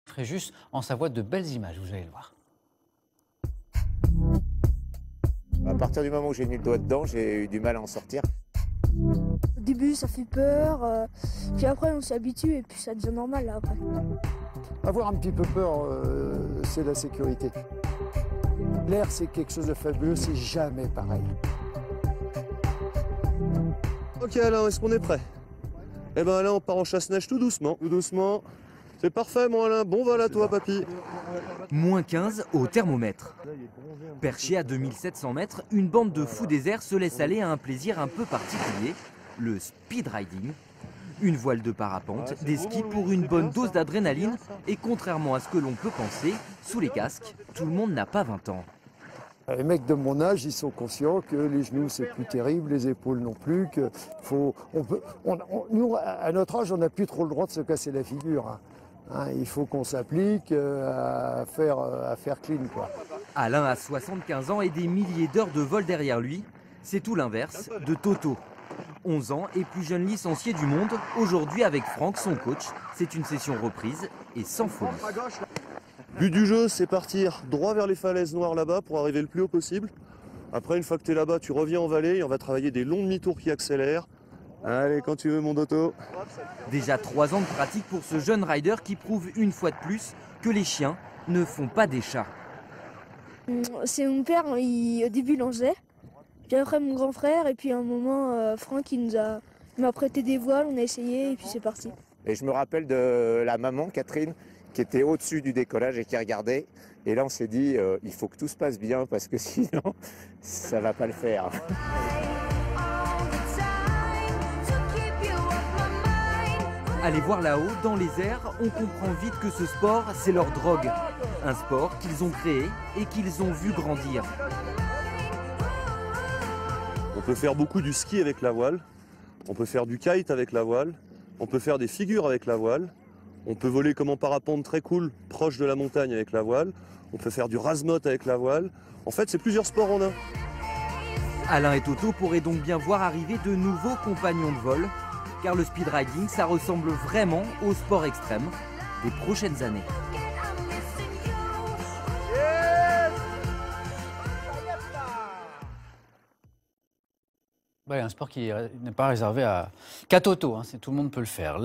Fréjus en Savoie, de belles images, vous allez le voir. À partir du moment où j'ai mis le doigt dedans, j'ai eu du mal à en sortir. Au début, ça fait peur, puis après, on s'y habitue et puis ça devient normal là, après. Avoir un petit peu peur, c'est la sécurité. L'air, c'est quelque chose de fabuleux, c'est jamais pareil. Ok Alain, est-ce qu'on est prêt? Eh ben Alain, on part en chasse-neige tout doucement. Tout doucement. C'est parfait mon Alain, bon vol à toi papy. Moins 15 au thermomètre. Perché à 2700 mètres, une bande de fous des airs se laisse aller à un plaisir un peu particulier, le speed riding. Une voile de parapente, des skis pour une bonne dose d'adrénaline et contrairement à ce que l'on peut penser, sous les casques, tout le monde n'a pas 20 ans. Les mecs de mon âge, ils sont conscients que les genoux, c'est plus terrible, les épaules non plus, que nous, à notre âge, on n'a plus trop le droit de se casser la figure. Il faut qu'on s'applique à faire clean, quoi. Alain a 75 ans et des milliers d'heures de vol derrière lui. C'est tout l'inverse de Toto. 11 ans et plus jeune licencié du monde. Aujourd'hui avec Franck, son coach, c'est une session reprise et sans folie. But du jeu, c'est partir droit vers les falaises noires là-bas pour arriver le plus haut possible. Après, une fois que tu es là-bas, tu reviens en vallée et on va travailler des longs demi-tours qui accélèrent. Allez, quand tu veux mon Doto. Déjà 3 ans de pratique pour ce jeune rider qui prouve une fois de plus que les chiens ne font pas des chats. C'est mon père, au début il en faisait, puis après mon grand frère, et puis à un moment Franck il m'a prêté des voiles, on a essayé et puis c'est parti. Et je me rappelle de la maman, Catherine, qui était au-dessus du décollage et qui regardait. Et là, on s'est dit, il faut que tout se passe bien parce que sinon, ça va pas le faire. Allez voir là-haut, dans les airs, on comprend vite que ce sport, c'est leur drogue. Un sport qu'ils ont créé et qu'ils ont vu grandir. On peut faire beaucoup du ski avec la voile. On peut faire du kite avec la voile. On peut faire des figures avec la voile. On peut voler comme en parapente très cool, proche de la montagne avec la voile. On peut faire du razmot avec la voile. En fait, c'est plusieurs sports en un. Alain et Toto pourraient donc bien voir arriver de nouveaux compagnons de vol. Car le speed riding, ça ressemble vraiment au sport extrême des prochaines années. Un sport qui n'est pas réservé qu'à Toto, tout le monde peut le faire.